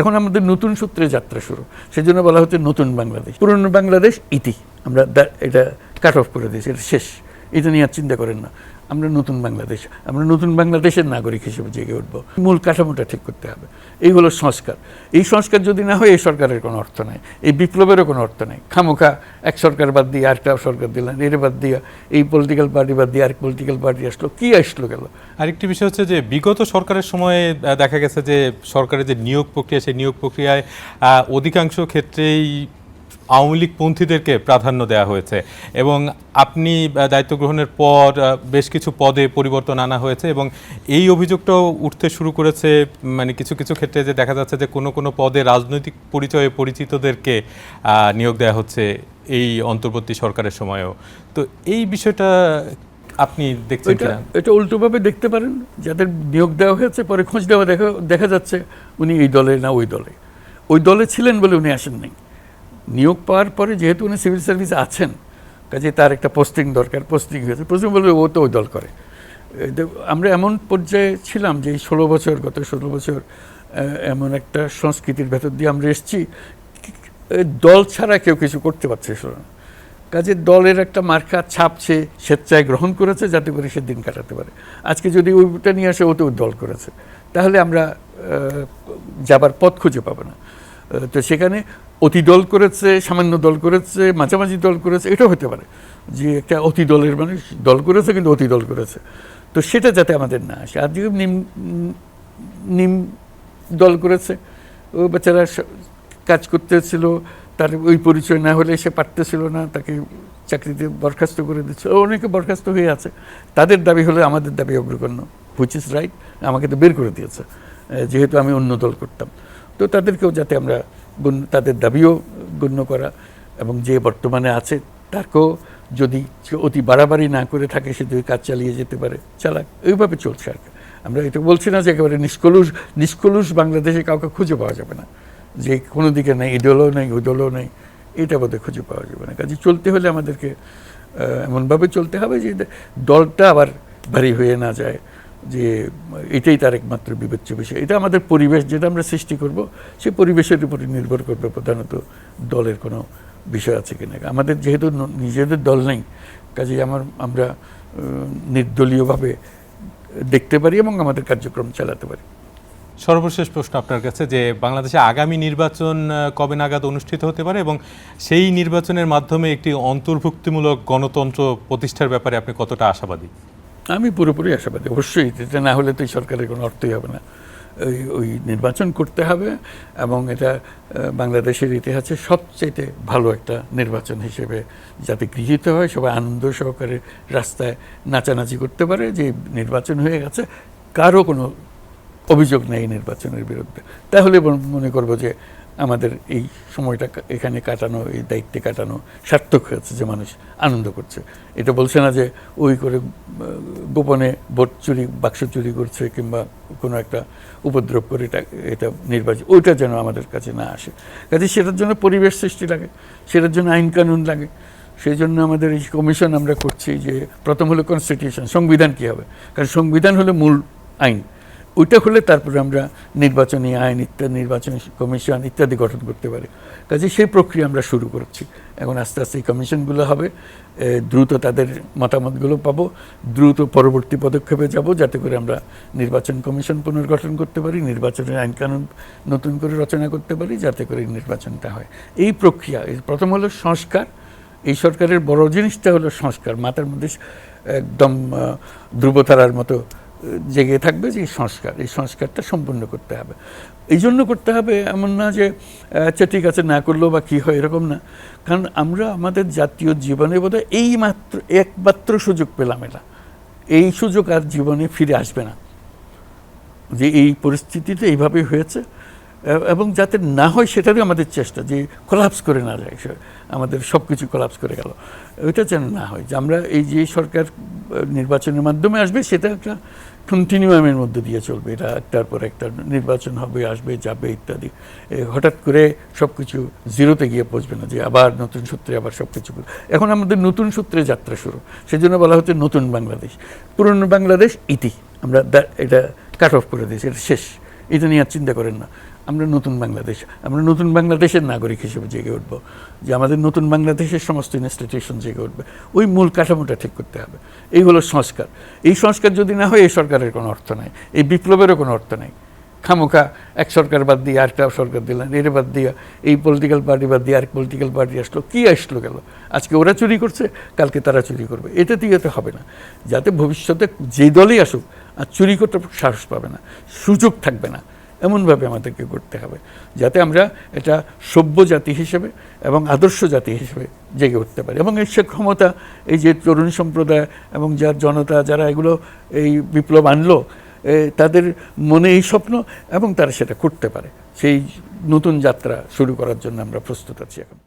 এখন আমাদের নতুন সূত্রে যাত্রা শুরু, সেজন্য বলা হচ্ছে নতুন বাংলাদেশ। পুরনো বাংলাদেশ ইতি, আমরা এটা কাট অফ করে দিয়েছি, এটা শেষ, এটা নিয়ে আর চিন্তা করেন না। আমরা নতুন বাংলাদেশ, আমরা নতুন বাংলাদেশের নাগরিক হিসেবে জেগে উঠবো। মূল কাঠামোটা ঠিক করতে হবে, এই হলো সংস্কার। এই সংস্কার যদি না হয় এই সরকারের কোনো অর্থ নাই, এই বিপ্লবেরও কোনো অর্থ নাই। খামোখা এক সরকার বাদ দিয়ে আরেকটা সরকার দিলেন, এর বাদ দিয়ে এই পলিটিক্যাল পার্টি বাদ দিয়ে আরেক পলিটিক্যাল পার্টি আসলো, কি আসলো গেল। আরেকটি বিষয় হচ্ছে যে বিগত সরকারের সময়ে দেখা গেছে যে সরকারের যে নিয়োগ প্রক্রিয়া, সেই নিয়োগ প্রক্রিয়ায় অধিকাংশ ক্ষেত্রেই আওয়ামী লীগপন্থীদেরকে প্রাধান্য দেওয়া হয়েছে এবং আপনি দায়িত্ব গ্রহণের পর বেশ কিছু পদে পরিবর্তন আনা হয়েছে এবং এই অভিযোগটাও উঠতে শুরু করেছে, মানে কিছু কিছু ক্ষেত্রে যে দেখা যাচ্ছে যে কোনো কোনো পদে রাজনৈতিক পরিচয়ে পরিচিতদেরকে নিয়োগ দেওয়া হচ্ছে এই অন্তর্বর্তী সরকারের সময়ও। তো এই বিষয়টা আপনি দেখছেন কিনা? এটা উল্টোভাবে দেখতে পারেন, যাদের নিয়োগ দেওয়া হয়েছে পরে খোঁজ দেওয়া দেখা যাচ্ছে উনি এই দলে না ওই দলে ছিলেন বলে উনি আসেন নাই। নিয়োগ পাওয়ার পরে যেহেতু উনি সিভিল সার্ভিসে আছেন, কাজে তার একটা পোস্টিং দরকার, পোস্টিং হয়েছে, প্রথমে বলবে ও তো ওই দল করে। আমরা এমন পর্যায়ে ছিলাম যে এই গত 16 বছর এমন একটা সংস্কৃতির ভেতর দিয়ে আমরা এসেছি, দল ছাড়া কেউ কিছু করতে পারছে না। কাজে দলের একটা মার্কা ছাপ সে স্বেচ্ছায় গ্রহণ করেছে যাতে করে সে দিন কাটাতে পারে। আজকে যদি ওইটা নিয়ে আসে ও তো দল করেছে, তাহলে আমরা যাবার পথ খুঁজে পাবো না। তো সেখানে অতি দল করেছে, সামান্য দল করেছে, মাঝামাঝি দল করেছে, এটাও হতে পারে যে একটা অতি দলের মানুষ দল করেছে কিন্তু অতি দল করেছে। তো সেটা যাতে আমাদের না আসে। আর যদি নিম দল করেছে, ও বেচারা কাজ করতেছিল, তার ওই পরিচয় না হলে সে পারতেছিল না, তাকে চাকরিতে বরখাস্ত করে দিচ্ছে, অনেকে বরখাস্ত হয়ে আছে। তাদের দাবি হলে আমাদের দাবি অগ্রগণ্য, হুইচ ইজ রাইট। আমাকে তো বের করে দিয়েছে যেহেতু আমি অন্য দল করতাম। তো তাদেরকেও যাতে আমরা তাদের দাবিও গণ্য করা, এবং যে বর্তমানে আছে তাকেও যদি অতি বাড়াবাড়ি না করে থাকে, সে যদি কাজ চালিয়ে যেতে পারে চালাক, এইভাবে চলছে আর কি। আমরা এটা বলছি না যে একেবারে নিষ্কলুষ বাংলাদেশে কাউকে খুঁজে পাওয়া যাবে না, যে কোনো দিকে নেই, এই দলও নেই ওই দলও নেই, এটা বোধহয় খুঁজে পাওয়া যাবে না। কাজে চলতে হলে আমাদেরকে এমনভাবে চলতে হবে যে দলটা আবার ভারী হয়ে না যায়, যে এটাই তার একমাত্র বিবেচ্য বিষয়। এটা আমাদের পরিবেশ যেটা আমরা সৃষ্টি করব, সেই পরিবেশের উপরে নির্ভর করবে প্রধানত দলের কোনো বিষয় আছে কিনা। আমাদের যেহেতু নিজেদের দল নেই, কাজেই আমরা নির্দলীয়ভাবে দেখতে পারি এবং আমাদের কার্যক্রম চালাতে পারি। সর্বশেষ প্রশ্ন আপনার কাছে, যে বাংলাদেশে আগামী নির্বাচন কবে নাগাদ অনুষ্ঠিত হতে পারে এবং সেই নির্বাচনের মাধ্যমে একটি অন্তর্ভুক্তিমূলক গণতন্ত্র প্রতিষ্ঠার ব্যাপারে আপনি কতটা আশাবাদী? আমি পুরোপুরি আশাবাদী। অবশ্যই এটা না হলে তো এই সরকারের কোনো অর্থই হবে না। ওই নির্বাচন করতে হবে এবং এটা বাংলাদেশের ইতিহাসে সবচেয়ে ভালো একটা নির্বাচন হিসেবে যাতে গৃহীত হয়, সবাই আনন্দ সহকারে রাস্তায় নাচানাচি করতে পারে যে নির্বাচন হয়ে গেছে, কারো কোনো অভিযোগ নেই নির্বাচনের বিরুদ্ধে। তাহলে মনে করব যে আমাদের এই সময়টা এখানে কাটানো, এই দায়িত্বে কাটানো সার্থক হয়েছে, যে মানুষ আনন্দ করছে। এটা বলছে না যে ওই করে গোপনে ভোট চুরি, বাক্স চুরি করছে কিংবা কোনো একটা উপদ্রব করে এটা নির্বাচন, ওইটা যেন আমাদের কাছে না আসে। কাজে সেটার জন্য পরিবেশ সৃষ্টি লাগে, সেটার জন্য আইন কানুন লাগে। সেই জন্য আমাদের এই কমিশন আমরা করছি, যে প্রথম হলো কনস্টিটিউশন, সংবিধান কী হবে, কারণ সংবিধান হলো মূল আইন। ওইটা হলে তারপরে আমরা নির্বাচনী আইন ইত্যাদি, নির্বাচন কমিশন ইত্যাদি গঠন করতে পারি। কাজে সেই প্রক্রিয়া আমরা শুরু করছি। এখন আস্তে আস্তে এই কমিশনগুলো হবে, দ্রুত তাদের মতামতগুলো পাবো, দ্রুত পরবর্তী পদক্ষেপে যাব, যাতে করে আমরা নির্বাচন কমিশন পুনর্গঠন করতে পারি, নির্বাচনের আইনকানুন নতুন করে রচনা করতে পারি, যাতে করে নির্বাচনটা হয়। এই প্রক্রিয়া, প্রথম হলো সংস্কার। এই সরকারের বড় জিনিসটা হলো সংস্কার। মাথার মধ্যে একদম ধ্রুবতারার মতো জেগে থাকবে যে এই সংস্কারটা সম্পূর্ণ করতে হবে। এই জন্য করতে হবে এমন না যে আচ্ছা ঠিক আছে না করলেও বা কী হয়, এরকম না। কারণ আমরা আমাদের জাতীয় জীবনে বোধহয় একমাত্র সুযোগ পেলাম, এই সুযোগ আর জীবনে ফিরে আসবে না, যে এই পরিস্থিতিতে এইভাবে হয়েছে, এবং যাতে না হয় সেটারই আমাদের চেষ্টা, যে কোলাপস করে না যায়, আমাদের সব কিছু কোলাপস করে গেল, ওইটা যেন না হয়। যে আমরা এই যে সরকার নির্বাচনের মাধ্যমে আসবে, সেটা একটা কন্টিনিউয়ামের মধ্যে দিয়ে চলবে। এটা একটার পর একটা নির্বাচন হবে, আসবে যাবে ইত্যাদি। হঠাৎ করে সব কিছু জিরোতে গিয়ে পৌঁছবে না, যে আবার নতুন সূত্রে আবার সব কিছু। এখন আমাদের নতুন সূত্রে যাত্রা শুরু, সেজন্য বলা হচ্ছে নতুন বাংলাদেশ। পুরনো বাংলাদেশ ইতি, আমরা এটা কাট অফ করে দিয়েছি, এটা শেষ, এটা নিয়ে আর চিন্তা করেন না। আমরা নতুন বাংলাদেশ, আমরা নতুন বাংলাদেশের নাগরিক হিসেবে জেগে উঠব, যে আমাদের নতুন বাংলাদেশের সমস্ত ইনস্টিটিউশন জেগে উঠবে। ওই মূল কাঠামোটা ঠিক করতে হবে। এই হলো সংস্কার। এই সংস্কার যদি না হয় এই সরকারের কোনো অর্থ নাই, এই বিপ্লবেরও কোনো অর্থ নাই। খামোখা এক সরকার বাদ দিয়ে আরেকটা সরকার দিলেন, এর বাদ দিয়ে এই পলিটিক্যাল পার্টি বাদ দিয়ে আরেক পলিটিক্যাল পার্টি আসলো, কি আসলো গেল? আজকে ওরা চুরি করছে, কালকে তারা চুরি করবে, এটা দিয়ে তো হবে না। যাতে ভবিষ্যতে যে দলই আসুক আর চুরি করতে সাহস পাবে না, সুযোগ থাকবে না, এমনভাবে আমাদেরকে করতে হবে যাতে আমরা এটা সভ্য জাতি হিসেবে এবং আদর্শ জাতি হিসেবে জেগে উঠতে পারি। এবং এই সে ক্ষমতা, এই যে তরুণ সম্প্রদায় এবং যার জনতা, যারা এগুলো এই বিপ্লব আনলো, তাদের মনে এই স্বপ্ন এবং তারা সেটা করতে পারে। সেই নতুন যাত্রা শুরু করার জন্য আমরা প্রস্তুত আছি এখন।